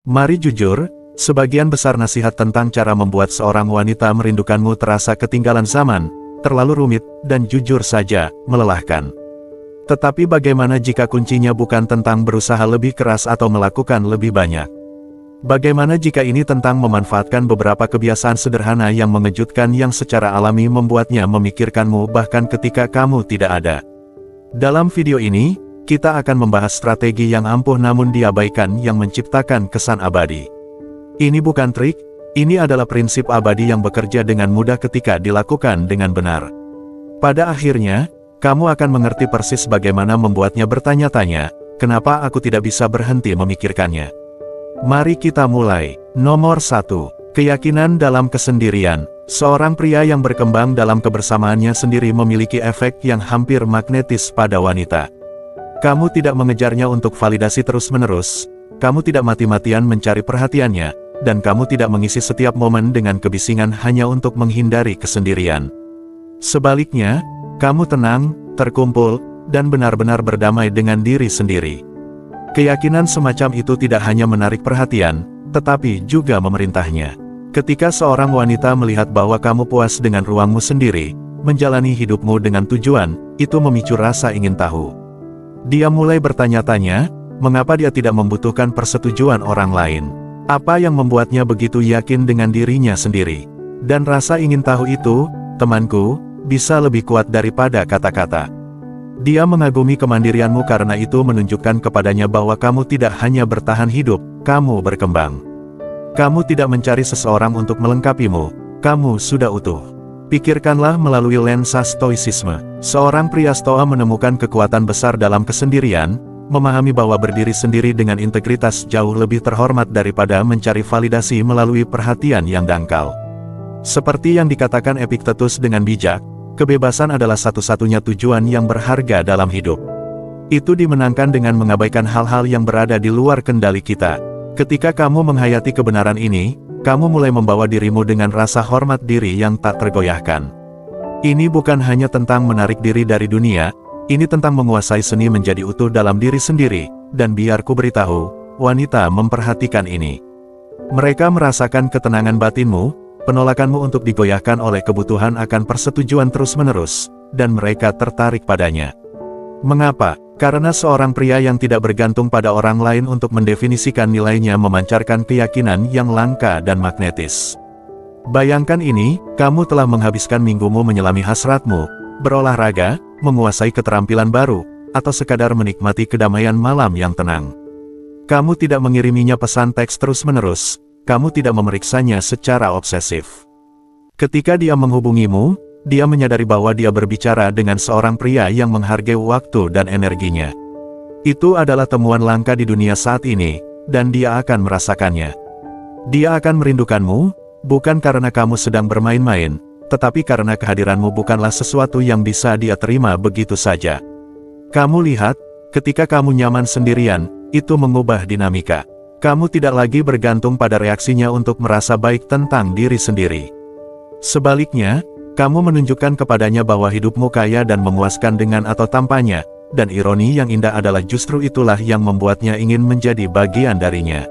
Mari jujur, sebagian besar nasihat tentang cara membuat seorang wanita merindukanmu terasa ketinggalan zaman, terlalu rumit, dan jujur saja, melelahkan. Tetapi bagaimana jika kuncinya bukan tentang berusaha lebih keras atau melakukan lebih banyak? Bagaimana jika ini tentang memanfaatkan beberapa kebiasaan sederhana yang mengejutkan yang secara alami membuatnya memikirkanmu bahkan ketika kamu tidak ada? Dalam video ini, kita akan membahas strategi yang ampuh namun diabaikan yang menciptakan kesan abadi. Ini bukan trik, ini adalah prinsip abadi yang bekerja dengan mudah ketika dilakukan dengan benar. Pada akhirnya, kamu akan mengerti persis bagaimana membuatnya bertanya-tanya, kenapa aku tidak bisa berhenti memikirkannya. Mari kita mulai. Nomor 1. Keyakinan dalam kesendirian. Seorang pria yang berkembang dalam kebersamaannya sendiri memiliki efek yang hampir magnetis pada wanita. Kamu tidak mengejarnya untuk validasi terus-menerus, kamu tidak mati-matian mencari perhatiannya, dan kamu tidak mengisi setiap momen dengan kebisingan hanya untuk menghindari kesendirian. Sebaliknya, kamu tenang, terkumpul, dan benar-benar berdamai dengan diri sendiri. Keyakinan semacam itu tidak hanya menarik perhatian, tetapi juga memerintahnya. Ketika seorang wanita melihat bahwa kamu puas dengan ruangmu sendiri, menjalani hidupmu dengan tujuan, itu memicu rasa ingin tahu. Dia mulai bertanya-tanya, mengapa dia tidak membutuhkan persetujuan orang lain? Apa yang membuatnya begitu yakin dengan dirinya sendiri? Dan rasa ingin tahu itu, temanku, bisa lebih kuat daripada kata-kata. Dia mengagumi kemandirianmu karena itu menunjukkan kepadanya bahwa kamu tidak hanya bertahan hidup, kamu berkembang. Kamu tidak mencari seseorang untuk melengkapimu, kamu sudah utuh. Pikirkanlah melalui lensa stoicisme. Seorang pria stoa menemukan kekuatan besar dalam kesendirian, memahami bahwa berdiri sendiri dengan integritas jauh lebih terhormat daripada mencari validasi melalui perhatian yang dangkal. Seperti yang dikatakan Epictetus dengan bijak, kebebasan adalah satu-satunya tujuan yang berharga dalam hidup. Itu dimenangkan dengan mengabaikan hal-hal yang berada di luar kendali kita. Ketika kamu menghayati kebenaran ini, kamu mulai membawa dirimu dengan rasa hormat diri yang tak tergoyahkan. Ini bukan hanya tentang menarik diri dari dunia, ini tentang menguasai seni menjadi utuh dalam diri sendiri, dan biar ku beritahu, wanita memperhatikan ini. Mereka merasakan ketenangan batinmu, penolakanmu untuk digoyahkan oleh kebutuhan akan persetujuan terus-menerus, dan mereka tertarik padanya. Mengapa? Karena seorang pria yang tidak bergantung pada orang lain untuk mendefinisikan nilainya memancarkan keyakinan yang langka dan magnetis. Bayangkan ini, kamu telah menghabiskan minggumu menyelami hasratmu, berolahraga, menguasai keterampilan baru, atau sekadar menikmati kedamaian malam yang tenang. Kamu tidak mengiriminya pesan teks terus-menerus, kamu tidak memeriksanya secara obsesif. Ketika dia menghubungimu, dia menyadari bahwa dia berbicara dengan seorang pria yang menghargai waktu dan energinya. Itu adalah temuan langka di dunia saat ini, dan dia akan merasakannya. Dia akan merindukanmu, bukan karena kamu sedang bermain-main, tetapi karena kehadiranmu bukanlah sesuatu yang bisa dia terima begitu saja. Kamu lihat, ketika kamu nyaman sendirian, itu mengubah dinamika. Kamu tidak lagi bergantung pada reaksinya untuk merasa baik tentang diri sendiri. Sebaliknya, kamu menunjukkan kepadanya bahwa hidupmu kaya dan memuaskan dengan atau tanpanya, dan ironi yang indah adalah justru itulah yang membuatnya ingin menjadi bagian darinya.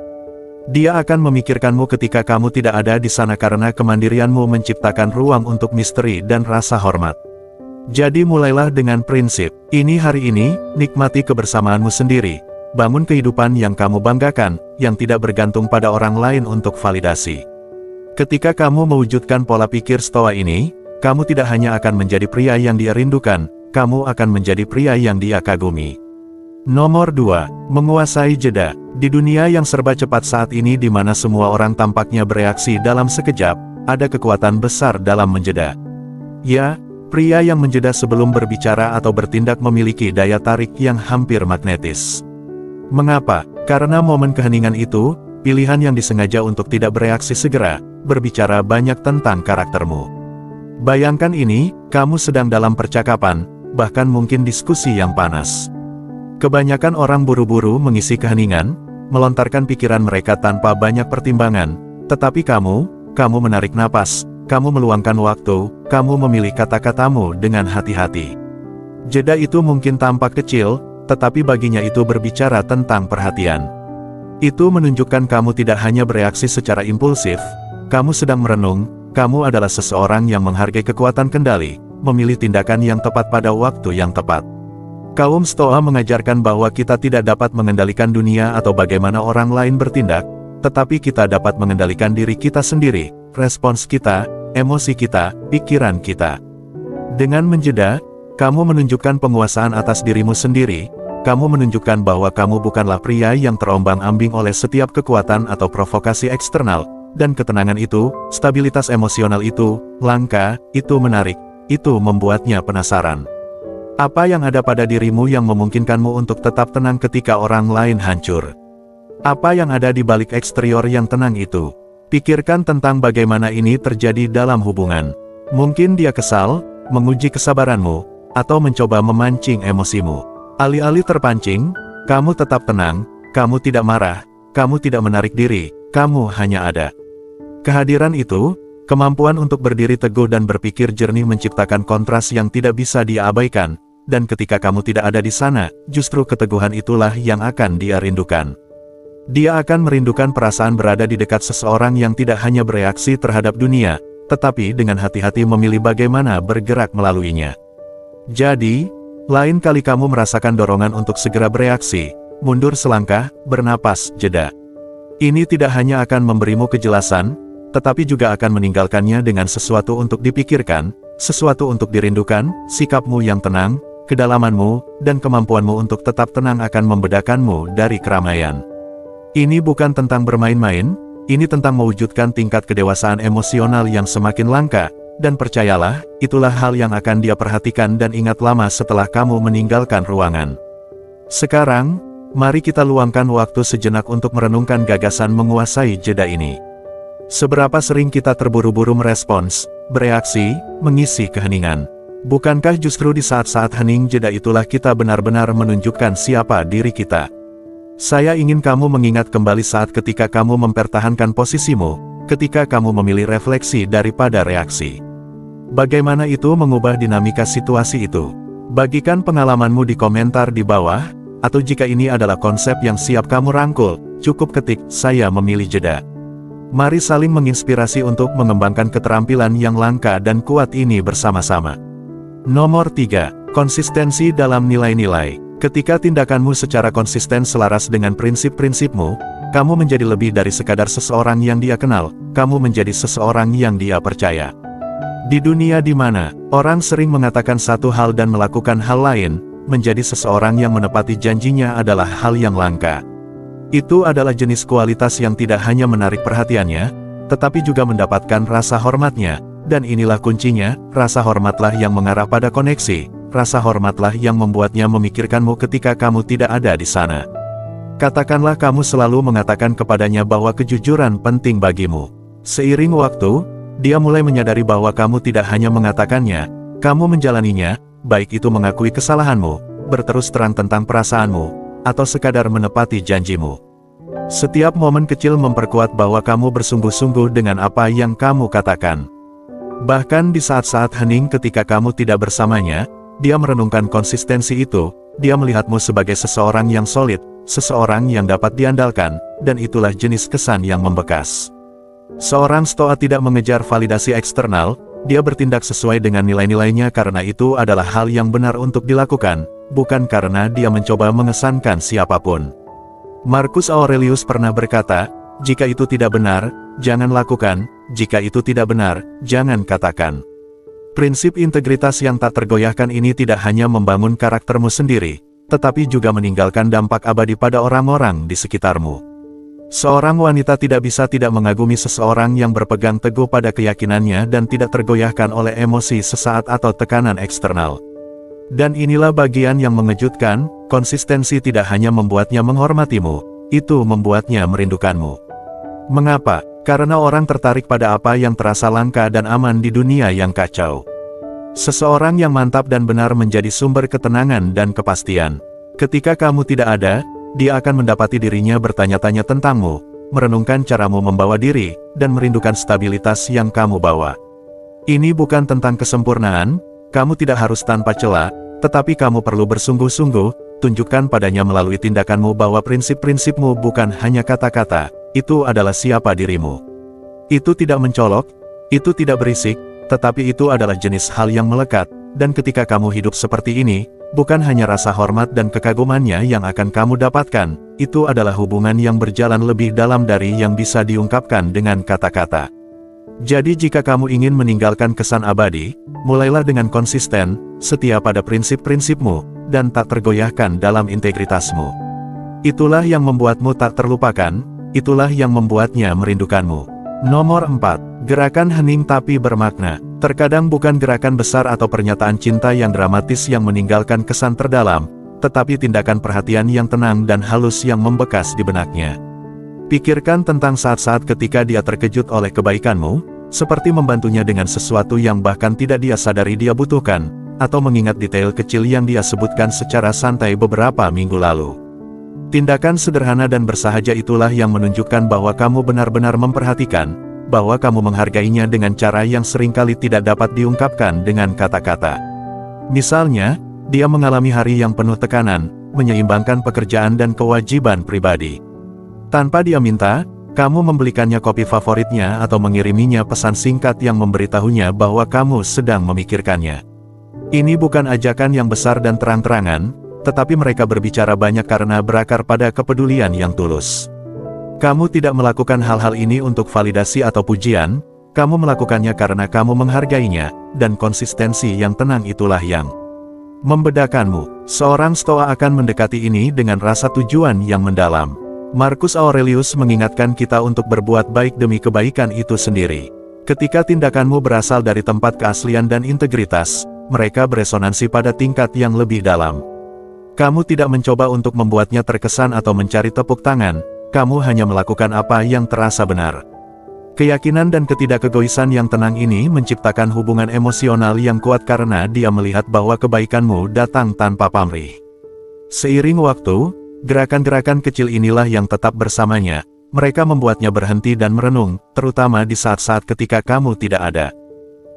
Dia akan memikirkanmu ketika kamu tidak ada di sana karena kemandirianmu menciptakan ruang untuk misteri dan rasa hormat. Jadi mulailah dengan prinsip, ini hari ini, nikmati kebersamaanmu sendiri, bangun kehidupan yang kamu banggakan, yang tidak bergantung pada orang lain untuk validasi. Ketika kamu mewujudkan pola pikir stoa ini, kamu tidak hanya akan menjadi pria yang dia rindukan, kamu akan menjadi pria yang dia kagumi. Nomor 2. Menguasai jeda. Di dunia yang serba cepat saat ini di mana semua orang tampaknya bereaksi dalam sekejap, ada kekuatan besar dalam menjeda. Ya, pria yang menjeda sebelum berbicara atau bertindak memiliki daya tarik yang hampir magnetis. Mengapa? Karena momen keheningan itu, pilihan yang disengaja untuk tidak bereaksi segera, berbicara banyak tentang karaktermu. Bayangkan ini, kamu sedang dalam percakapan, bahkan mungkin diskusi yang panas. Kebanyakan orang buru-buru mengisi keheningan, melontarkan pikiran mereka tanpa banyak pertimbangan, tetapi kamu menarik napas, kamu meluangkan waktu, kamu memilih kata-katamu dengan hati-hati. Jeda itu mungkin tampak kecil, tetapi baginya itu berbicara tentang perhatian. Itu menunjukkan kamu tidak hanya bereaksi secara impulsif, kamu sedang merenung, kamu adalah seseorang yang menghargai kekuatan kendali, memilih tindakan yang tepat pada waktu yang tepat. Kaum Stoa mengajarkan bahwa kita tidak dapat mengendalikan dunia atau bagaimana orang lain bertindak, tetapi kita dapat mengendalikan diri kita sendiri, respons kita, emosi kita, pikiran kita. Dengan menjeda, kamu menunjukkan penguasaan atas dirimu sendiri, kamu menunjukkan bahwa kamu bukanlah pria yang terombang-ambing oleh setiap kekuatan atau provokasi eksternal, dan ketenangan itu, stabilitas emosional itu, langka, itu menarik, itu membuatnya penasaran. Apa yang ada pada dirimu yang memungkinkanmu untuk tetap tenang ketika orang lain hancur? Apa yang ada di balik eksterior yang tenang itu? Pikirkan tentang bagaimana ini terjadi dalam hubungan. Mungkin dia kesal, menguji kesabaranmu, atau mencoba memancing emosimu. Alih-alih terpancing, kamu tetap tenang, kamu tidak marah, kamu tidak menarik diri, kamu hanya ada. Kehadiran itu, kemampuan untuk berdiri teguh dan berpikir jernih menciptakan kontras yang tidak bisa diabaikan, dan ketika kamu tidak ada di sana, justru keteguhan itulah yang akan dia rindukan. Dia akan merindukan perasaan berada di dekat seseorang yang tidak hanya bereaksi terhadap dunia, tetapi dengan hati-hati memilih bagaimana bergerak melaluinya. Jadi, lain kali kamu merasakan dorongan untuk segera bereaksi, mundur selangkah, bernapas, jeda. Ini tidak hanya akan memberimu kejelasan, tetapi juga akan meninggalkannya dengan sesuatu untuk dipikirkan, sesuatu untuk dirindukan, sikapmu yang tenang, kedalamanmu, dan kemampuanmu untuk tetap tenang akan membedakanmu dari keramaian. Ini bukan tentang bermain-main, ini tentang mewujudkan tingkat kedewasaan emosional yang semakin langka, dan percayalah, itulah hal yang akan dia perhatikan dan ingat lama setelah kamu meninggalkan ruangan. Sekarang, mari kita luangkan waktu sejenak untuk merenungkan gagasan menguasai jeda ini. Seberapa sering kita terburu-buru merespons, bereaksi, mengisi keheningan? Bukankah justru di saat-saat hening jeda itulah kita benar-benar menunjukkan siapa diri kita? Saya ingin kamu mengingat kembali saat ketika kamu mempertahankan posisimu, ketika kamu memilih refleksi daripada reaksi. Bagaimana itu mengubah dinamika situasi itu? Bagikan pengalamanmu di komentar di bawah, atau jika ini adalah konsep yang siap kamu rangkul, cukup ketik, "Saya memilih jeda." Mari saling menginspirasi untuk mengembangkan keterampilan yang langka dan kuat ini bersama-sama. Nomor 3. Konsistensi dalam nilai-nilai. Ketika tindakanmu secara konsisten selaras dengan prinsip-prinsipmu, kamu menjadi lebih dari sekadar seseorang yang dia kenal, kamu menjadi seseorang yang dia percaya. Di dunia di mana orang sering mengatakan satu hal dan melakukan hal lain, menjadi seseorang yang menepati janjinya adalah hal yang langka. Itu adalah jenis kualitas yang tidak hanya menarik perhatiannya, tetapi juga mendapatkan rasa hormatnya, dan inilah kuncinya, rasa hormatlah yang mengarah pada koneksi, rasa hormatlah yang membuatnya memikirkanmu ketika kamu tidak ada di sana. Katakanlah kamu selalu mengatakan kepadanya bahwa kejujuran penting bagimu. Seiring waktu, dia mulai menyadari bahwa kamu tidak hanya mengatakannya, kamu menjalaninya, baik itu mengakui kesalahanmu, berterus terang tentang perasaanmu, atau sekadar menepati janjimu. Setiap momen kecil memperkuat bahwa kamu bersungguh-sungguh dengan apa yang kamu katakan. Bahkan di saat-saat hening ketika kamu tidak bersamanya, dia merenungkan konsistensi itu, dia melihatmu sebagai seseorang yang solid, seseorang yang dapat diandalkan, dan itulah jenis kesan yang membekas. Seorang Stoa tidak mengejar validasi eksternal, dia bertindak sesuai dengan nilai-nilainya karena itu adalah hal yang benar untuk dilakukan, bukan karena dia mencoba mengesankan siapapun. Marcus Aurelius pernah berkata, jika itu tidak benar, jangan lakukan, jika itu tidak benar, jangan katakan. Prinsip integritas yang tak tergoyahkan ini tidak hanya membangun karaktermu sendiri, tetapi juga meninggalkan dampak abadi pada orang-orang di sekitarmu. Seorang wanita tidak bisa tidak mengagumi seseorang yang berpegang teguh pada keyakinannya dan tidak tergoyahkan oleh emosi sesaat atau tekanan eksternal. Dan inilah bagian yang mengejutkan, konsistensi tidak hanya membuatnya menghormatimu, itu membuatnya merindukanmu. Mengapa? Karena orang tertarik pada apa yang terasa langka dan aman di dunia yang kacau. Seseorang yang mantap dan benar menjadi sumber ketenangan dan kepastian. Ketika kamu tidak ada, dia akan mendapati dirinya bertanya-tanya tentangmu, merenungkan caramu membawa diri, dan merindukan stabilitas yang kamu bawa. Ini bukan tentang kesempurnaan, kamu tidak harus tanpa celah, tetapi kamu perlu bersungguh-sungguh, tunjukkan padanya melalui tindakanmu bahwa prinsip-prinsipmu bukan hanya kata-kata, itu adalah siapa dirimu. Itu tidak mencolok, itu tidak berisik, tetapi itu adalah jenis hal yang melekat, dan ketika kamu hidup seperti ini, bukan hanya rasa hormat dan kekagumannya yang akan kamu dapatkan, itu adalah hubungan yang berjalan lebih dalam dari yang bisa diungkapkan dengan kata-kata. Jadi jika kamu ingin meninggalkan kesan abadi, mulailah dengan konsisten, setia pada prinsip-prinsipmu, dan tak tergoyahkan dalam integritasmu. Itulah yang membuatmu tak terlupakan, itulah yang membuatnya merindukanmu. Nomor 4. Gerakan hening tapi bermakna. Terkadang bukan gerakan besar atau pernyataan cinta yang dramatis yang meninggalkan kesan terdalam, tetapi tindakan perhatian yang tenang dan halus yang membekas di benaknya. Pikirkan tentang saat-saat ketika dia terkejut oleh kebaikanmu, seperti membantunya dengan sesuatu yang bahkan tidak dia sadari dia butuhkan, atau mengingat detail kecil yang dia sebutkan secara santai beberapa minggu lalu. Tindakan sederhana dan bersahaja itulah yang menunjukkan bahwa kamu benar-benar memperhatikan, bahwa kamu menghargainya dengan cara yang seringkali tidak dapat diungkapkan dengan kata-kata. Misalnya, dia mengalami hari yang penuh tekanan, menyeimbangkan pekerjaan dan kewajiban pribadi. Tanpa dia minta, kamu membelikannya kopi favoritnya atau mengiriminya pesan singkat yang memberitahunya bahwa kamu sedang memikirkannya. Ini bukan ajakan yang besar dan terang-terangan, tetapi mereka berbicara banyak karena berakar pada kepedulian yang tulus. Kamu tidak melakukan hal-hal ini untuk validasi atau pujian, kamu melakukannya karena kamu menghargainya, dan konsistensi yang tenang itulah yang membedakanmu. Seorang stoa akan mendekati ini dengan rasa tujuan yang mendalam. Marcus Aurelius mengingatkan kita untuk berbuat baik demi kebaikan itu sendiri. Ketika tindakanmu berasal dari tempat keaslian dan integritas, mereka beresonansi pada tingkat yang lebih dalam. Kamu tidak mencoba untuk membuatnya terkesan atau mencari tepuk tangan, kamu hanya melakukan apa yang terasa benar. Keyakinan dan ketidakkegoisan yang tenang ini menciptakan hubungan emosional yang kuat karena dia melihat bahwa kebaikanmu datang tanpa pamrih. Seiring waktu, gerakan-gerakan kecil inilah yang tetap bersamanya, mereka membuatnya berhenti dan merenung, terutama di saat-saat ketika kamu tidak ada.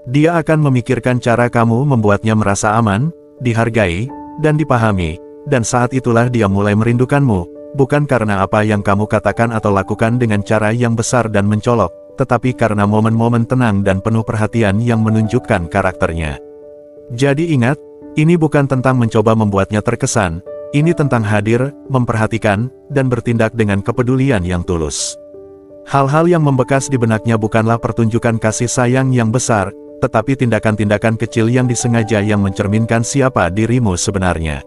Dia akan memikirkan cara kamu membuatnya merasa aman, dihargai, dan dipahami, dan saat itulah dia mulai merindukanmu, bukan karena apa yang kamu katakan atau lakukan dengan cara yang besar dan mencolok, tetapi karena momen-momen tenang dan penuh perhatian yang menunjukkan karakternya. Jadi ingat, ini bukan tentang mencoba membuatnya terkesan, ini tentang hadir, memperhatikan, dan bertindak dengan kepedulian yang tulus. Hal-hal yang membekas di benaknya bukanlah pertunjukan kasih sayang yang besar, tetapi tindakan-tindakan kecil yang disengaja yang mencerminkan siapa dirimu sebenarnya.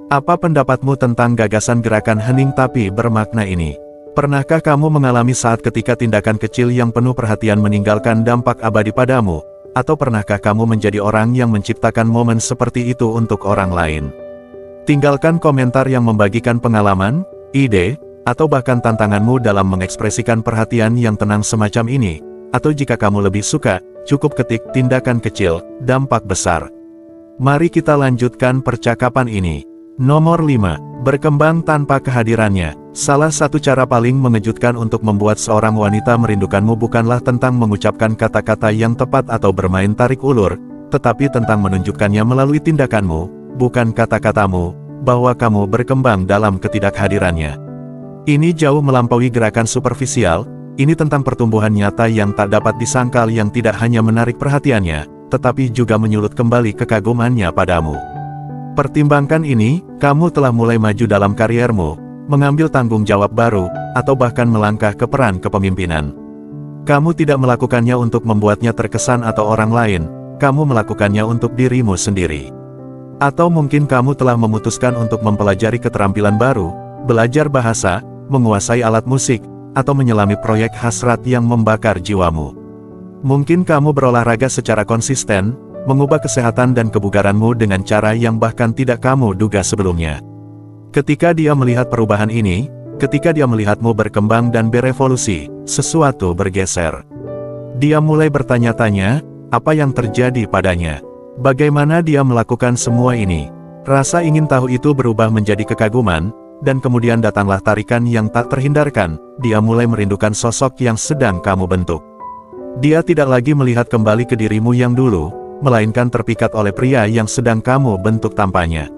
Apa pendapatmu tentang gagasan gerakan hening tapi bermakna ini? Pernahkah kamu mengalami saat ketika tindakan kecil yang penuh perhatian meninggalkan dampak abadi padamu? Atau pernahkah kamu menjadi orang yang menciptakan momen seperti itu untuk orang lain? Tinggalkan komentar yang membagikan pengalaman, ide, atau bahkan tantanganmu dalam mengekspresikan perhatian yang tenang semacam ini. Atau jika kamu lebih suka, cukup ketik tindakan kecil, dampak besar. Mari kita lanjutkan percakapan ini. Nomor 5. Berkembang tanpa kehadirannya. Salah satu cara paling mengejutkan untuk membuat seorang wanita merindukanmu bukanlah tentang mengucapkan kata-kata yang tepat atau bermain tarik ulur, tetapi tentang menunjukkannya melalui tindakanmu, bukan kata-katamu, bahwa kamu berkembang dalam ketidakhadirannya. Ini jauh melampaui gerakan superficial, ini tentang pertumbuhan nyata yang tak dapat disangkal yang tidak hanya menarik perhatiannya, tetapi juga menyulut kembali kekagumannya padamu. Pertimbangkan ini, kamu telah mulai maju dalam kariermu, mengambil tanggung jawab baru, atau bahkan melangkah ke peran kepemimpinan. Kamu tidak melakukannya untuk membuatnya terkesan atau orang lain, kamu melakukannya untuk dirimu sendiri. Atau mungkin kamu telah memutuskan untuk mempelajari keterampilan baru, belajar bahasa, menguasai alat musik, atau menyelami proyek hasrat yang membakar jiwamu. Mungkin kamu berolahraga secara konsisten, mengubah kesehatan dan kebugaranmu dengan cara yang bahkan tidak kamu duga sebelumnya. Ketika dia melihat perubahan ini, ketika dia melihatmu berkembang dan berevolusi, sesuatu bergeser. Dia mulai bertanya-tanya, apa yang terjadi padanya? Bagaimana dia melakukan semua ini? Rasa ingin tahu itu berubah menjadi kekaguman, dan kemudian datanglah tarikan yang tak terhindarkan, dia mulai merindukan sosok yang sedang kamu bentuk. Dia tidak lagi melihat kembali ke dirimu yang dulu, melainkan terpikat oleh pria yang sedang kamu bentuk tampaknya.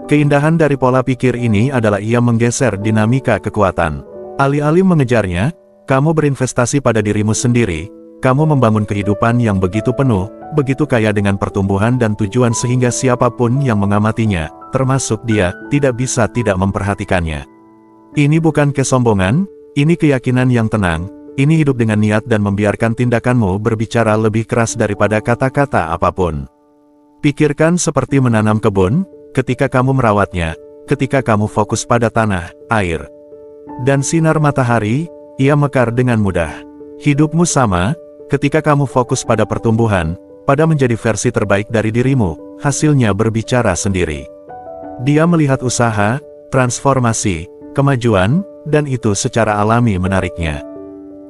Keindahan dari pola pikir ini adalah ia menggeser dinamika kekuatan. Alih-alih mengejarnya, kamu berinvestasi pada dirimu sendiri. Kamu membangun kehidupan yang begitu penuh, begitu kaya dengan pertumbuhan dan tujuan sehingga siapapun yang mengamatinya, termasuk dia, tidak bisa tidak memperhatikannya. Ini bukan kesombongan, ini keyakinan yang tenang, ini hidup dengan niat dan membiarkan tindakanmu berbicara lebih keras daripada kata-kata apapun. Pikirkan seperti menanam kebun, ketika kamu merawatnya, ketika kamu fokus pada tanah, air, dan sinar matahari, ia mekar dengan mudah. Hidupmu sama. Ketika kamu fokus pada pertumbuhan, pada menjadi versi terbaik dari dirimu, hasilnya berbicara sendiri. Dia melihat usaha, transformasi, kemajuan, dan itu secara alami menariknya.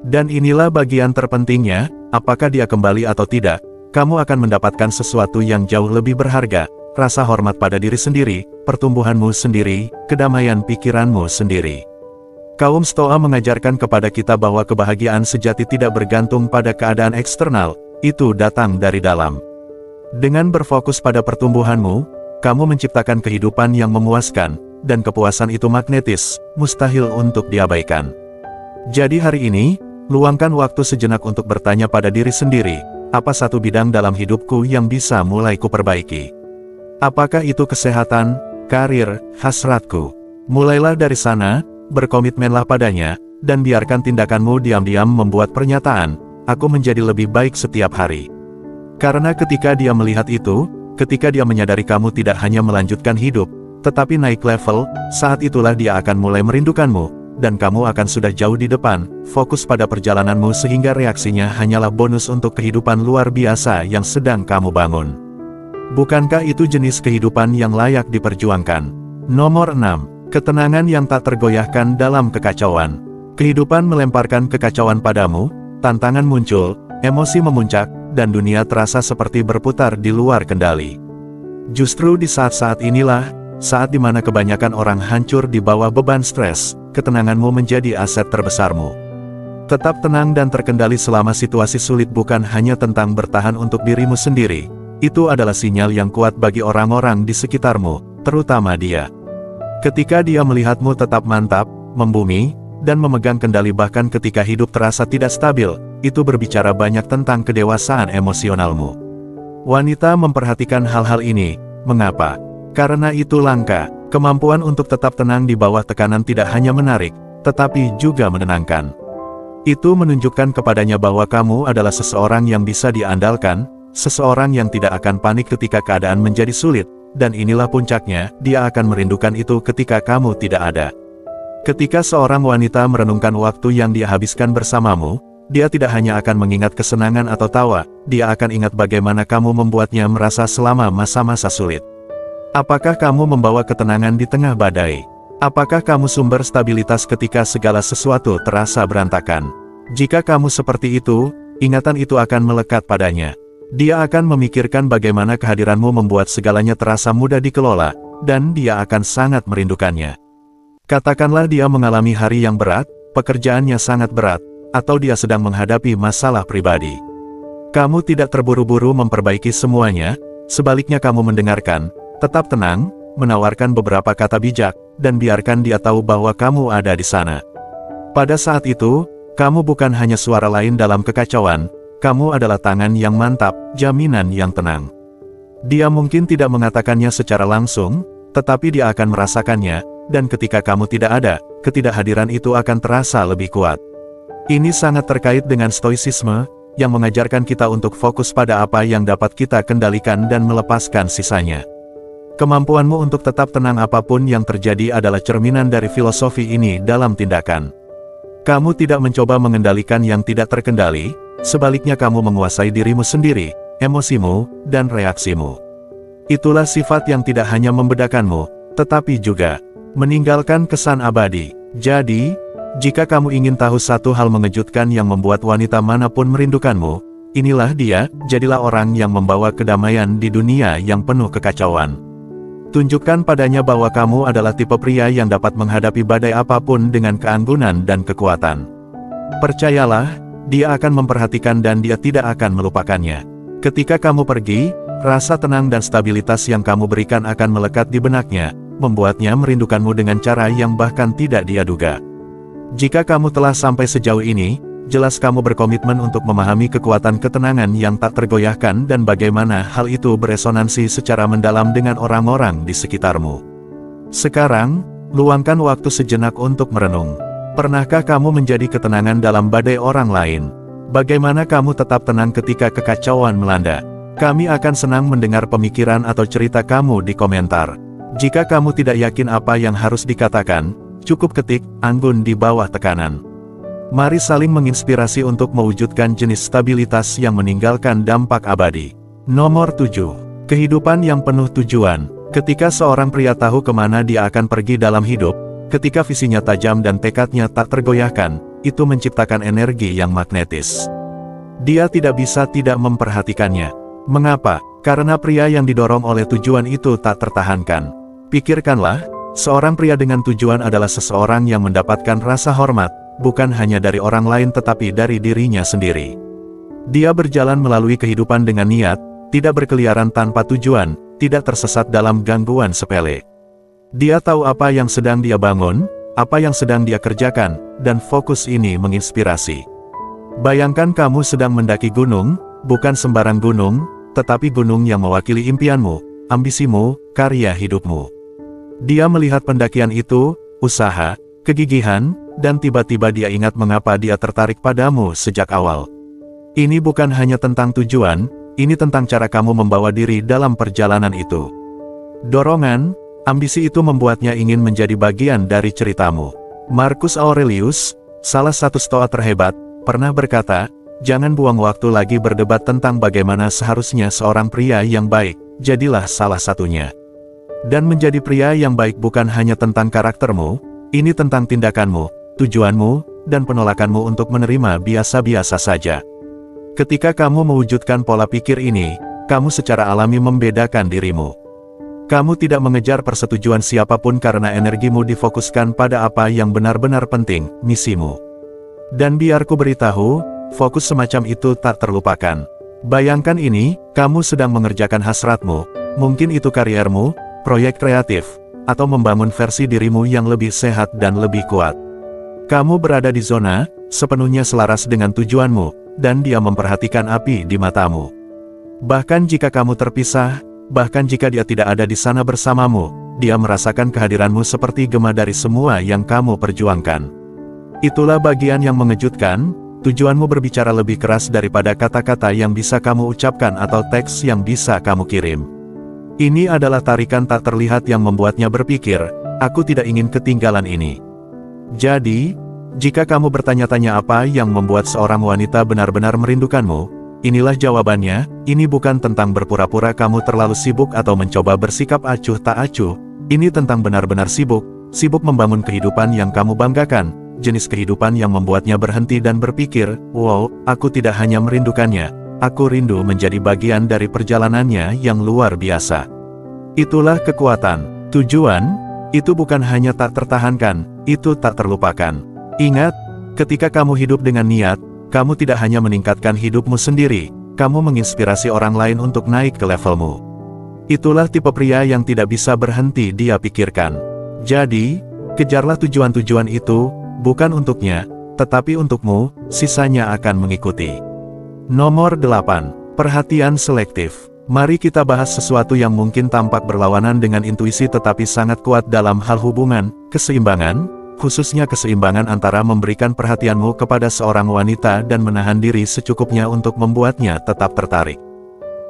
Dan inilah bagian terpentingnya, apakah dia kembali atau tidak, kamu akan mendapatkan sesuatu yang jauh lebih berharga, rasa hormat pada diri sendiri, pertumbuhanmu sendiri, kedamaian pikiranmu sendiri. Kaum Stoa mengajarkan kepada kita bahwa kebahagiaan sejati tidak bergantung pada keadaan eksternal, itu datang dari dalam. Dengan berfokus pada pertumbuhanmu, kamu menciptakan kehidupan yang memuaskan, dan kepuasan itu magnetis, mustahil untuk diabaikan. Jadi hari ini, luangkan waktu sejenak untuk bertanya pada diri sendiri, apa satu bidang dalam hidupku yang bisa mulai kuperbaiki? Apakah itu kesehatan, karir, hasratku? Mulailah dari sana. Berkomitmenlah padanya, dan biarkan tindakanmu diam-diam membuat pernyataan, aku menjadi lebih baik setiap hari. Karena ketika dia melihat itu, ketika dia menyadari kamu tidak hanya melanjutkan hidup, tetapi naik level, saat itulah dia akan mulai merindukanmu, dan kamu akan sudah jauh di depan, fokus pada perjalananmu sehingga reaksinya hanyalah bonus untuk kehidupan luar biasa yang sedang kamu bangun. Bukankah itu jenis kehidupan yang layak diperjuangkan? Nomor 6. Ketenangan yang tak tergoyahkan dalam kekacauan. Kehidupan melemparkan kekacauan padamu, tantangan muncul, emosi memuncak, dan dunia terasa seperti berputar di luar kendali. Justru di saat-saat inilah, saat dimana kebanyakan orang hancur di bawah beban stres, ketenanganmu menjadi aset terbesarmu. Tetap tenang dan terkendali selama situasi sulit bukan hanya tentang bertahan untuk dirimu sendiri, itu adalah sinyal yang kuat bagi orang-orang di sekitarmu, terutama dia. Ketika dia melihatmu tetap mantap, membumi, dan memegang kendali bahkan ketika hidup terasa tidak stabil, itu berbicara banyak tentang kedewasaan emosionalmu. Wanita memperhatikan hal-hal ini. Mengapa? Karena itu langka. Kemampuan untuk tetap tenang di bawah tekanan tidak hanya menarik, tetapi juga menenangkan. Itu menunjukkan kepadanya bahwa kamu adalah seseorang yang bisa diandalkan, seseorang yang tidak akan panik ketika keadaan menjadi sulit. Dan inilah puncaknya, dia akan merindukan itu ketika kamu tidak ada. Ketika seorang wanita merenungkan waktu yang dia habiskan bersamamu, dia tidak hanya akan mengingat kesenangan atau tawa, dia akan ingat bagaimana kamu membuatnya merasa selama masa-masa sulit. Apakah kamu membawa ketenangan di tengah badai? Apakah kamu sumber stabilitas ketika segala sesuatu terasa berantakan? Jika kamu seperti itu, ingatan itu akan melekat padanya. Dia akan memikirkan bagaimana kehadiranmu membuat segalanya terasa mudah dikelola, dan dia akan sangat merindukannya. Katakanlah dia mengalami hari yang berat, pekerjaannya sangat berat, atau dia sedang menghadapi masalah pribadi. Kamu tidak terburu-buru memperbaiki semuanya, sebaliknya kamu mendengarkan, tetap tenang, menawarkan beberapa kata bijak, dan biarkan dia tahu bahwa kamu ada di sana. Pada saat itu, kamu bukan hanya suara lain dalam kekacauan, kamu adalah tangan yang mantap, jaminan yang tenang. Dia mungkin tidak mengatakannya secara langsung, tetapi dia akan merasakannya, dan ketika kamu tidak ada, ketidakhadiran itu akan terasa lebih kuat. Ini sangat terkait dengan stoicisme, yang mengajarkan kita untuk fokus pada apa yang dapat kita kendalikan dan melepaskan sisanya. Kemampuanmu untuk tetap tenang apapun yang terjadi adalah cerminan dari filosofi ini dalam tindakan. Kamu tidak mencoba mengendalikan yang tidak terkendali, sebaliknya kamu menguasai dirimu sendiri, emosimu, dan reaksimu. Itulah sifat yang tidak hanya membedakanmu, tetapi juga meninggalkan kesan abadi. Jadi, jika kamu ingin tahu satu hal mengejutkan yang membuat wanita manapun merindukanmu, inilah dia, jadilah orang yang membawa kedamaian di dunia yang penuh kekacauan. Tunjukkan padanya bahwa kamu adalah tipe pria yang dapat menghadapi badai apapun dengan keanggunan dan kekuatan. Percayalah, dia akan memperhatikan dan dia tidak akan melupakannya. Ketika kamu pergi, rasa tenang dan stabilitas yang kamu berikan akan melekat di benaknya, membuatnya merindukanmu dengan cara yang bahkan tidak dia duga. Jika kamu telah sampai sejauh ini, jelas kamu berkomitmen untuk memahami kekuatan ketenangan yang tak tergoyahkan dan bagaimana hal itu beresonansi secara mendalam dengan orang-orang di sekitarmu. Sekarang, luangkan waktu sejenak untuk merenung. Pernahkah kamu menjadi ketenangan dalam badai orang lain? Bagaimana kamu tetap tenang ketika kekacauan melanda? Kami akan senang mendengar pemikiran atau cerita kamu di komentar. Jika kamu tidak yakin apa yang harus dikatakan, cukup ketik "Anggun" di bawah tekanan. Mari saling menginspirasi untuk mewujudkan jenis stabilitas yang meninggalkan dampak abadi. Nomor 7. Kehidupan yang penuh tujuan. Ketika seorang pria tahu kemana dia akan pergi dalam hidup, ketika visinya tajam dan tekadnya tak tergoyahkan, itu menciptakan energi yang magnetis. Dia tidak bisa tidak memperhatikannya. Mengapa? Karena pria yang didorong oleh tujuan itu tak tertahankan. Pikirkanlah, seorang pria dengan tujuan adalah seseorang yang mendapatkan rasa hormat, bukan hanya dari orang lain tetapi dari dirinya sendiri. Dia berjalan melalui kehidupan dengan niat, tidak berkeliaran tanpa tujuan, tidak tersesat dalam gangguan sepele. Dia tahu apa yang sedang dia bangun, apa yang sedang dia kerjakan, dan fokus ini menginspirasi. Bayangkan kamu sedang mendaki gunung, bukan sembarang gunung, tetapi gunung yang mewakili impianmu, ambisimu, karya hidupmu. Dia melihat pendakian itu, usaha, kegigihan, dan tiba-tiba dia ingat mengapa dia tertarik padamu sejak awal. Ini bukan hanya tentang tujuan, ini tentang cara kamu membawa diri dalam perjalanan itu. Dorongan, ambisi itu membuatnya ingin menjadi bagian dari ceritamu. Marcus Aurelius, salah satu stoa terhebat, pernah berkata, "Jangan buang waktu lagi berdebat tentang bagaimana seharusnya seorang pria yang baik, jadilah salah satunya." Dan menjadi pria yang baik bukan hanya tentang karaktermu, ini tentang tindakanmu, tujuanmu, dan penolakanmu untuk menerima biasa-biasa saja. Ketika kamu mewujudkan pola pikir ini, kamu secara alami membedakan dirimu. Kamu tidak mengejar persetujuan siapapun karena energimu difokuskan pada apa yang benar-benar penting, misimu. Dan biarku beritahu, fokus semacam itu tak terlupakan. Bayangkan ini, kamu sedang mengerjakan hasratmu, mungkin itu kariermu, proyek kreatif, atau membangun versi dirimu yang lebih sehat dan lebih kuat. Kamu berada di zona, sepenuhnya selaras dengan tujuanmu, dan dia memperhatikan api di matamu. Bahkan jika kamu terpisah, bahkan jika dia tidak ada di sana bersamamu, dia merasakan kehadiranmu seperti gema dari semua yang kamu perjuangkan. Itulah bagian yang mengejutkan, tujuanmu berbicara lebih keras daripada kata-kata yang bisa kamu ucapkan atau teks yang bisa kamu kirim. Ini adalah tarikan tak terlihat yang membuatnya berpikir, "Aku tidak ingin ketinggalan ini." Jadi, jika kamu bertanya-tanya apa yang membuat seorang wanita benar-benar merindukanmu, inilah jawabannya. Ini bukan tentang berpura-pura kamu terlalu sibuk atau mencoba bersikap acuh tak acuh. Ini tentang benar-benar sibuk membangun kehidupan yang kamu banggakan. Jenis kehidupan yang membuatnya berhenti dan berpikir, "Wow, aku tidak hanya merindukannya, aku rindu menjadi bagian dari perjalanannya yang luar biasa." Itulah kekuatan. Tujuan, itu bukan hanya tak tertahankan, itu tak terlupakan. Ingat, ketika kamu hidup dengan niat, kamu tidak hanya meningkatkan hidupmu sendiri, kamu menginspirasi orang lain untuk naik ke levelmu. Itulah tipe pria yang tidak bisa berhenti dia pikirkan. Jadi, kejarlah tujuan-tujuan itu, bukan untuknya, tetapi untukmu, sisanya akan mengikuti. Nomor 8. Perhatian selektif. Mari kita bahas sesuatu yang mungkin tampak berlawanan dengan intuisi tetapi sangat kuat dalam hal hubungan, keseimbangan, khususnya keseimbangan antara memberikan perhatianmu kepada seorang wanita dan menahan diri secukupnya untuk membuatnya tetap tertarik.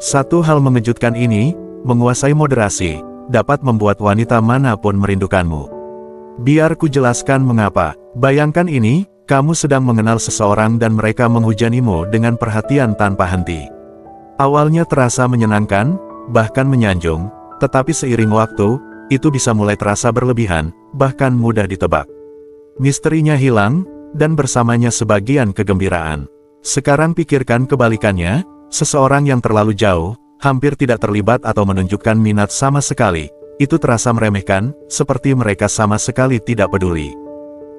Satu hal mengejutkan ini, menguasai moderasi, dapat membuat wanita manapun merindukanmu. Biar ku jelaskan mengapa. Bayangkan ini, kamu sedang mengenal seseorang dan mereka menghujanimu dengan perhatian tanpa henti. Awalnya terasa menyenangkan, bahkan menyanjung, tetapi seiring waktu, itu bisa mulai terasa berlebihan, bahkan mudah ditebak. Misterinya hilang, dan bersamanya sebagian kegembiraan. Sekarang pikirkan kebalikannya, seseorang yang terlalu jauh, hampir tidak terlibat atau menunjukkan minat sama sekali, itu terasa meremehkan, seperti mereka sama sekali tidak peduli.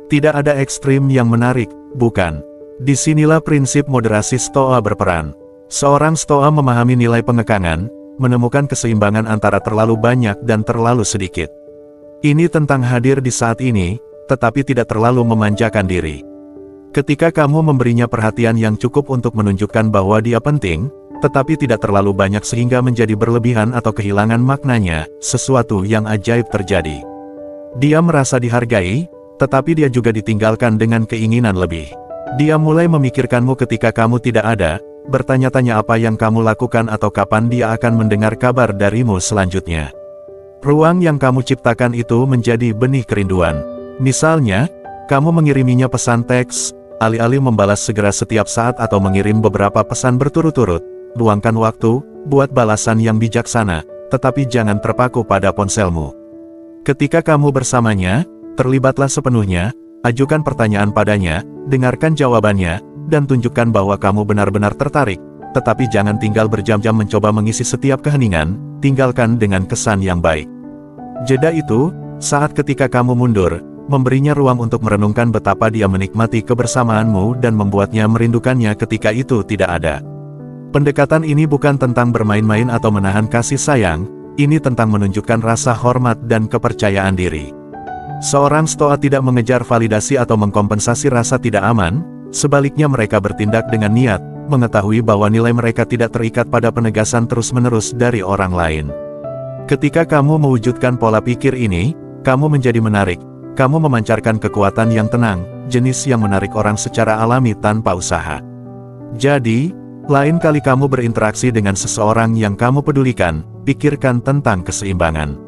Tidak ada ekstrim yang menarik, bukan? Disinilah prinsip moderasi Stoa berperan. Seorang Stoa memahami nilai pengekangan, menemukan keseimbangan antara terlalu banyak dan terlalu sedikit. Ini tentang hadir di saat ini, tetapi tidak terlalu memanjakan diri. Ketika kamu memberinya perhatian yang cukup untuk menunjukkan bahwa dia penting, tetapi tidak terlalu banyak sehingga menjadi berlebihan atau kehilangan maknanya, sesuatu yang ajaib terjadi. Dia merasa dihargai, tetapi dia juga ditinggalkan dengan keinginan lebih. Dia mulai memikirkanmu ketika kamu tidak ada, bertanya-tanya apa yang kamu lakukan atau kapan dia akan mendengar kabar darimu selanjutnya. Ruang yang kamu ciptakan itu menjadi benih kerinduan. Misalnya, kamu mengiriminya pesan teks, alih-alih membalas segera setiap saat atau mengirim beberapa pesan berturut-turut. Luangkan waktu, buat balasan yang bijaksana, tetapi jangan terpaku pada ponselmu. Ketika kamu bersamanya, terlibatlah sepenuhnya, ajukan pertanyaan padanya, dengarkan jawabannya, dan tunjukkan bahwa kamu benar-benar tertarik, tetapi jangan tinggal berjam-jam mencoba mengisi setiap keheningan, tinggalkan dengan kesan yang baik. Jeda itu, saat ketika kamu mundur, memberinya ruang untuk merenungkan betapa dia menikmati kebersamaanmu dan membuatnya merindukannya ketika itu tidak ada. Pendekatan ini bukan tentang bermain-main atau menahan kasih sayang, ini tentang menunjukkan rasa hormat dan kepercayaan diri. Seorang Stoa tidak mengejar validasi atau mengkompensasi rasa tidak aman, sebaliknya mereka bertindak dengan niat, mengetahui bahwa nilai mereka tidak terikat pada penegasan terus-menerus dari orang lain. Ketika kamu mewujudkan pola pikir ini, kamu menjadi menarik, kamu memancarkan kekuatan yang tenang, jenis yang menarik orang secara alami tanpa usaha. Jadi, lain kali kamu berinteraksi dengan seseorang yang kamu pedulikan, pikirkan tentang keseimbangan.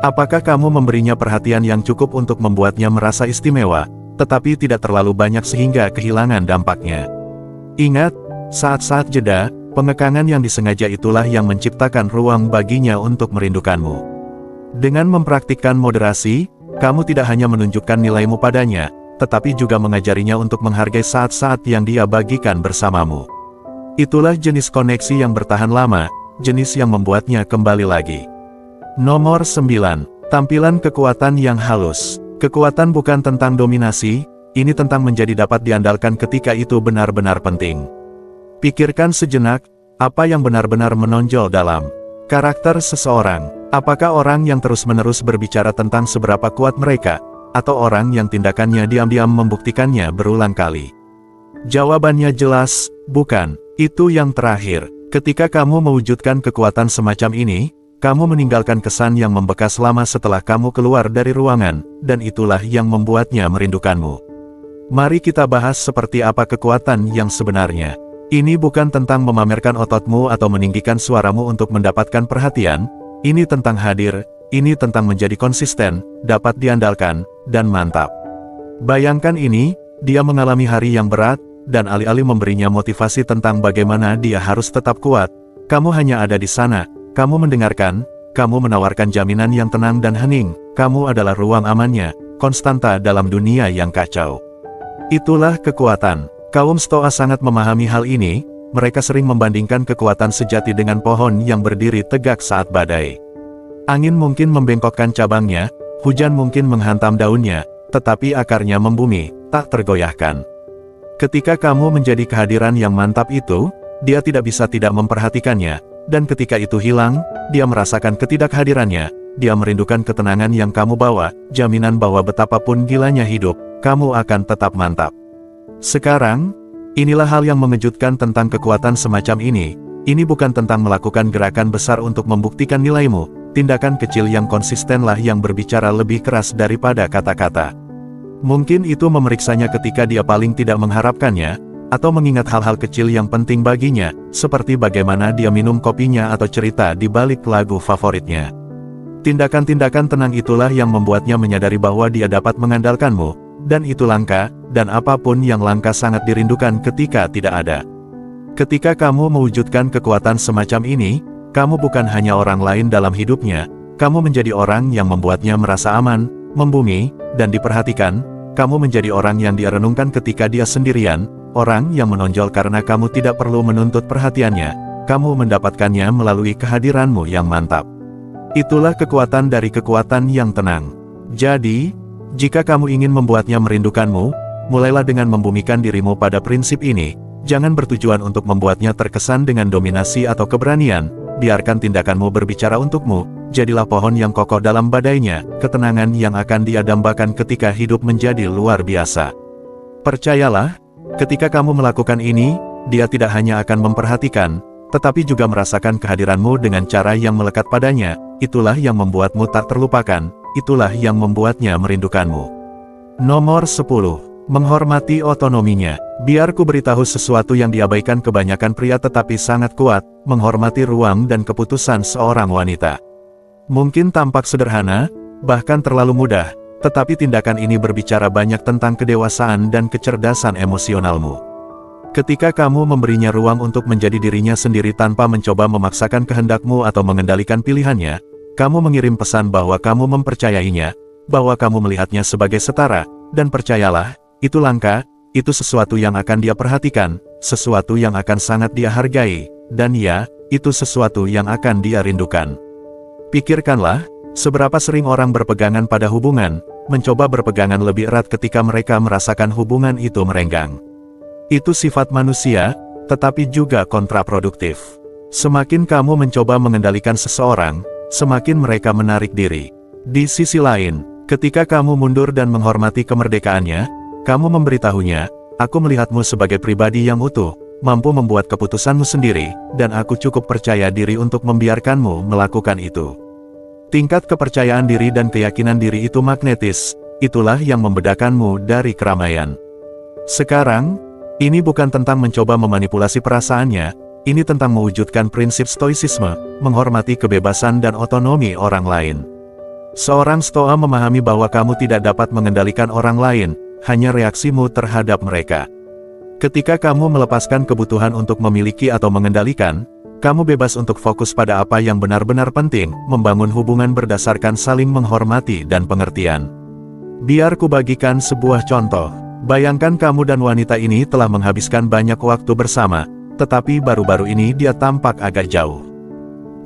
Apakah kamu memberinya perhatian yang cukup untuk membuatnya merasa istimewa, tetapi tidak terlalu banyak sehingga kehilangan dampaknya? Ingat, saat-saat jeda, pengekangan yang disengaja itulah yang menciptakan ruang baginya untuk merindukanmu. Dengan mempraktikkan moderasi, kamu tidak hanya menunjukkan nilaimu padanya, tetapi juga mengajarinya untuk menghargai saat-saat yang dia bagikan bersamamu. Itulah jenis koneksi yang bertahan lama, jenis yang membuatnya kembali lagi. Nomor 9. Tampilan kekuatan yang halus. Kekuatan bukan tentang dominasi, ini tentang menjadi dapat diandalkan ketika itu benar-benar penting. Pikirkan sejenak, apa yang benar-benar menonjol dalam karakter seseorang. Apakah orang yang terus-menerus berbicara tentang seberapa kuat mereka, atau orang yang tindakannya diam-diam membuktikannya berulang kali? Jawabannya jelas, bukan. Itu yang terakhir. Ketika kamu mewujudkan kekuatan semacam ini, kamu meninggalkan kesan yang membekas lama setelah kamu keluar dari ruangan, dan itulah yang membuatnya merindukanmu. Mari kita bahas seperti apa kekuatan yang sebenarnya. Ini bukan tentang memamerkan ototmu atau meninggikan suaramu untuk mendapatkan perhatian, ini tentang hadir, ini tentang menjadi konsisten, dapat diandalkan, dan mantap. Bayangkan ini, dia mengalami hari yang berat, dan alih-alih memberinya motivasi tentang bagaimana dia harus tetap kuat, kamu hanya ada di sana, kamu mendengarkan, kamu menawarkan jaminan yang tenang dan hening, kamu adalah ruang amannya, konstanta dalam dunia yang kacau. Itulah kekuatan. Kaum Stoa sangat memahami hal ini, mereka sering membandingkan kekuatan sejati dengan pohon yang berdiri tegak saat badai. Angin mungkin membengkokkan cabangnya, hujan mungkin menghantam daunnya, tetapi akarnya membumi, tak tergoyahkan. Ketika kamu menjadi kehadiran yang mantap itu, dia tidak bisa tidak memperhatikannya, dan ketika itu hilang, dia merasakan ketidakhadirannya, dia merindukan ketenangan yang kamu bawa, jaminan bahwa betapapun gilanya hidup, kamu akan tetap mantap. Sekarang, inilah hal yang mengejutkan tentang kekuatan semacam ini bukan tentang melakukan gerakan besar untuk membuktikan nilaimu, tindakan kecil yang konsistenlah yang berbicara lebih keras daripada kata-kata. Mungkin itu memeriksanya ketika dia paling tidak mengharapkannya, atau mengingat hal-hal kecil yang penting baginya, seperti bagaimana dia minum kopinya atau cerita di balik lagu favoritnya. Tindakan-tindakan tenang itulah yang membuatnya menyadari bahwa dia dapat mengandalkanmu, dan itu langka, dan apapun yang langka sangat dirindukan ketika tidak ada. Ketika kamu mewujudkan kekuatan semacam ini, kamu bukan hanya orang lain dalam hidupnya, kamu menjadi orang yang membuatnya merasa aman, membumi, dan diperhatikan, kamu menjadi orang yang dia renungkan ketika dia sendirian, orang yang menonjol karena kamu tidak perlu menuntut perhatiannya, kamu mendapatkannya melalui kehadiranmu yang mantap. Itulah kekuatan dari kekuatan yang tenang. Jadi, jika kamu ingin membuatnya merindukanmu, mulailah dengan membumikan dirimu pada prinsip ini, jangan bertujuan untuk membuatnya terkesan dengan dominasi atau keberanian, biarkan tindakanmu berbicara untukmu, jadilah pohon yang kokoh dalam badainya, ketenangan yang akan dia dambakan ketika hidup menjadi luar biasa. Percayalah, ketika kamu melakukan ini, dia tidak hanya akan memperhatikan, tetapi juga merasakan kehadiranmu dengan cara yang melekat padanya. Itulah yang membuatmu tak terlupakan, itulah yang membuatnya merindukanmu. Nomor 10. Menghormati otonominya. Biar ku beritahu sesuatu yang diabaikan kebanyakan pria tetapi sangat kuat, menghormati ruang dan keputusan seorang wanita. Mungkin tampak sederhana, bahkan terlalu mudah, tetapi tindakan ini berbicara banyak tentang kedewasaan dan kecerdasan emosionalmu. Ketika kamu memberinya ruang untuk menjadi dirinya sendiri tanpa mencoba memaksakan kehendakmu atau mengendalikan pilihannya, kamu mengirim pesan bahwa kamu mempercayainya, bahwa kamu melihatnya sebagai setara, dan percayalah, itu langka, itu sesuatu yang akan dia perhatikan, sesuatu yang akan sangat dia hargai, dan ya, itu sesuatu yang akan dia rindukan. Pikirkanlah, seberapa sering orang berpegangan pada hubungan, mencoba berpegangan lebih erat ketika mereka merasakan hubungan itu merenggang. Itu sifat manusia, tetapi juga kontraproduktif. Semakin kamu mencoba mengendalikan seseorang, semakin mereka menarik diri. Di sisi lain, ketika kamu mundur dan menghormati kemerdekaannya, kamu memberitahunya, aku melihatmu sebagai pribadi yang utuh, mampu membuat keputusanmu sendiri, dan aku cukup percaya diri untuk membiarkanmu melakukan itu. Tingkat kepercayaan diri dan keyakinan diri itu magnetis, itulah yang membedakanmu dari keramaian. Sekarang, ini bukan tentang mencoba memanipulasi perasaannya, ini tentang mewujudkan prinsip stoicisme, menghormati kebebasan dan otonomi orang lain. Seorang stoa memahami bahwa kamu tidak dapat mengendalikan orang lain, hanya reaksimu terhadap mereka. Ketika kamu melepaskan kebutuhan untuk memiliki atau mengendalikan, kamu bebas untuk fokus pada apa yang benar-benar penting, membangun hubungan berdasarkan saling menghormati dan pengertian. Biar ku bagikan sebuah contoh. Bayangkan kamu dan wanita ini telah menghabiskan banyak waktu bersama, tetapi baru-baru ini dia tampak agak jauh.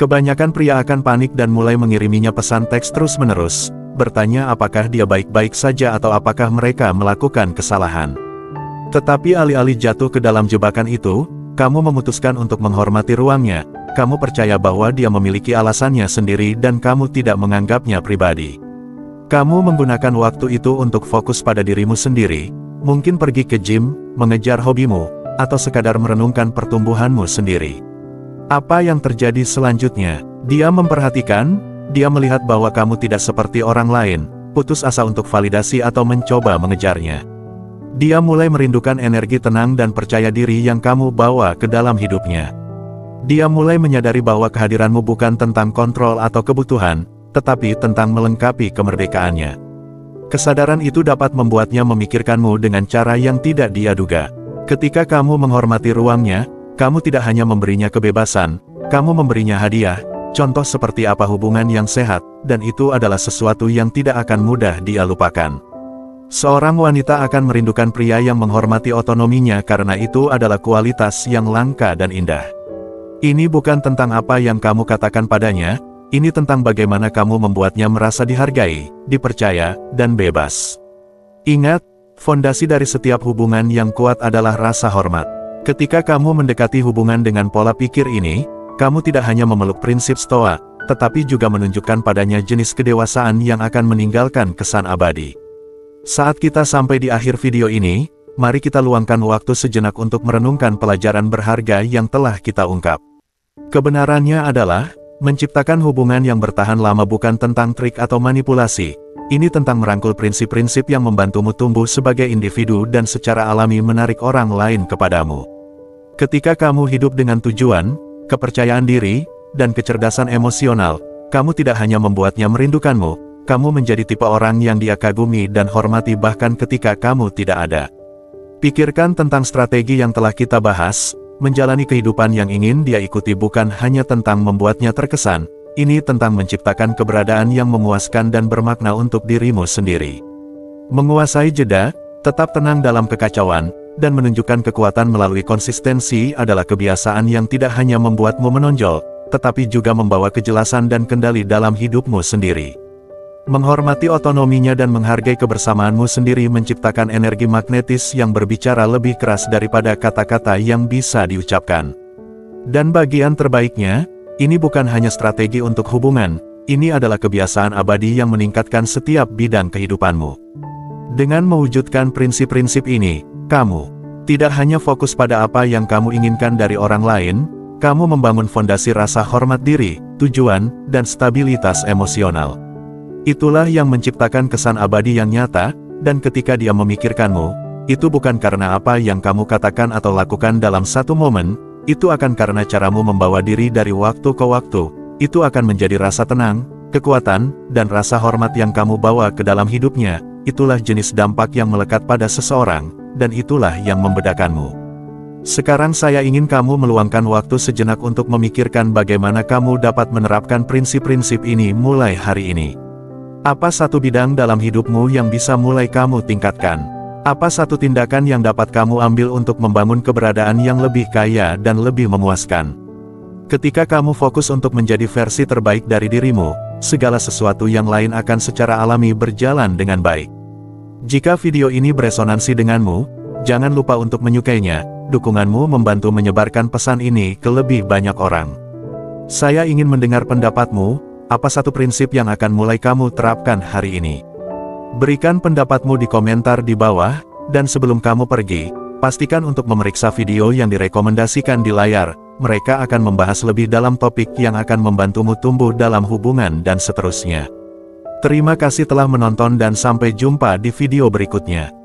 Kebanyakan pria akan panik dan mulai mengiriminya pesan teks terus-menerus, bertanya apakah dia baik-baik saja atau apakah mereka melakukan kesalahan. Tetapi alih-alih jatuh ke dalam jebakan itu, kamu memutuskan untuk menghormati ruangnya, kamu percaya bahwa dia memiliki alasannya sendiri dan kamu tidak menganggapnya pribadi. Kamu menggunakan waktu itu untuk fokus pada dirimu sendiri, mungkin pergi ke gym, mengejar hobimu, atau sekadar merenungkan pertumbuhanmu sendiri. Apa yang terjadi selanjutnya? Dia memperhatikan, dia melihat bahwa kamu tidak seperti orang lain, putus asa untuk validasi atau mencoba mengejarnya. Dia mulai merindukan energi tenang dan percaya diri yang kamu bawa ke dalam hidupnya. Dia mulai menyadari bahwa kehadiranmu bukan tentang kontrol atau kebutuhan, tetapi tentang melengkapi kemerdekaannya. Kesadaran itu dapat membuatnya memikirkanmu dengan cara yang tidak dia duga. Ketika kamu menghormati ruangnya, kamu tidak hanya memberinya kebebasan, kamu memberinya hadiah, contoh seperti apa hubungan yang sehat, dan itu adalah sesuatu yang tidak akan mudah dia lupakan. Seorang wanita akan merindukan pria yang menghormati otonominya karena itu adalah kualitas yang langka dan indah. Ini bukan tentang apa yang kamu katakan padanya, ini tentang bagaimana kamu membuatnya merasa dihargai, dipercaya, dan bebas. Ingat, fondasi dari setiap hubungan yang kuat adalah rasa hormat. Ketika kamu mendekati hubungan dengan pola pikir ini, kamu tidak hanya memeluk prinsip stoa, tetapi juga menunjukkan padanya jenis kedewasaan yang akan meninggalkan kesan abadi. Saat kita sampai di akhir video ini, mari kita luangkan waktu sejenak untuk merenungkan pelajaran berharga yang telah kita ungkap. Kebenarannya adalah, menciptakan hubungan yang bertahan lama bukan tentang trik atau manipulasi, ini tentang merangkul prinsip-prinsip yang membantumu tumbuh sebagai individu dan secara alami menarik orang lain kepadamu. Ketika kamu hidup dengan tujuan, kepercayaan diri, dan kecerdasan emosional, kamu tidak hanya membuatnya merindukanmu, kamu menjadi tipe orang yang dia kagumi dan hormati bahkan ketika kamu tidak ada. Pikirkan tentang strategi yang telah kita bahas, menjalani kehidupan yang ingin dia ikuti bukan hanya tentang membuatnya terkesan, ini tentang menciptakan keberadaan yang memuaskan dan bermakna untuk dirimu sendiri. Menguasai jeda, tetap tenang dalam kekacauan, dan menunjukkan kekuatan melalui konsistensi adalah kebiasaan yang tidak hanya membuatmu menonjol, tetapi juga membawa kejelasan dan kendali dalam hidupmu sendiri. Menghormati otonominya dan menghargai kebersamaanmu sendiri menciptakan energi magnetis yang berbicara lebih keras daripada kata-kata yang bisa diucapkan. Dan bagian terbaiknya, ini bukan hanya strategi untuk hubungan, ini adalah kebiasaan abadi yang meningkatkan setiap bidang kehidupanmu. Dengan mewujudkan prinsip-prinsip ini, kamu tidak hanya fokus pada apa yang kamu inginkan dari orang lain, kamu membangun fondasi rasa hormat diri, tujuan, dan stabilitas emosional. Itulah yang menciptakan kesan abadi yang nyata, dan ketika dia memikirkanmu, itu bukan karena apa yang kamu katakan atau lakukan dalam satu momen, itu akan karena caramu membawa diri dari waktu ke waktu, itu akan menjadi rasa tenang, kekuatan, dan rasa hormat yang kamu bawa ke dalam hidupnya. Itulah jenis dampak yang melekat pada seseorang, dan itulah yang membedakanmu. Sekarang saya ingin kamu meluangkan waktu sejenak untuk memikirkan bagaimana kamu dapat menerapkan prinsip-prinsip ini mulai hari ini. Apa satu bidang dalam hidupmu yang bisa mulai kamu tingkatkan? Apa satu tindakan yang dapat kamu ambil untuk membangun keberadaan yang lebih kaya dan lebih memuaskan? Ketika kamu fokus untuk menjadi versi terbaik dari dirimu, segala sesuatu yang lain akan secara alami berjalan dengan baik. Jika video ini beresonansi denganmu, jangan lupa untuk menyukainya. Dukunganmu membantu menyebarkan pesan ini ke lebih banyak orang. Saya ingin mendengar pendapatmu, apa satu prinsip yang akan mulai kamu terapkan hari ini? Berikan pendapatmu di komentar di bawah, dan sebelum kamu pergi, pastikan untuk memeriksa video yang direkomendasikan di layar. Mereka akan membahas lebih dalam topik yang akan membantumu tumbuh dalam hubungan dan seterusnya. Terima kasih telah menonton dan sampai jumpa di video berikutnya.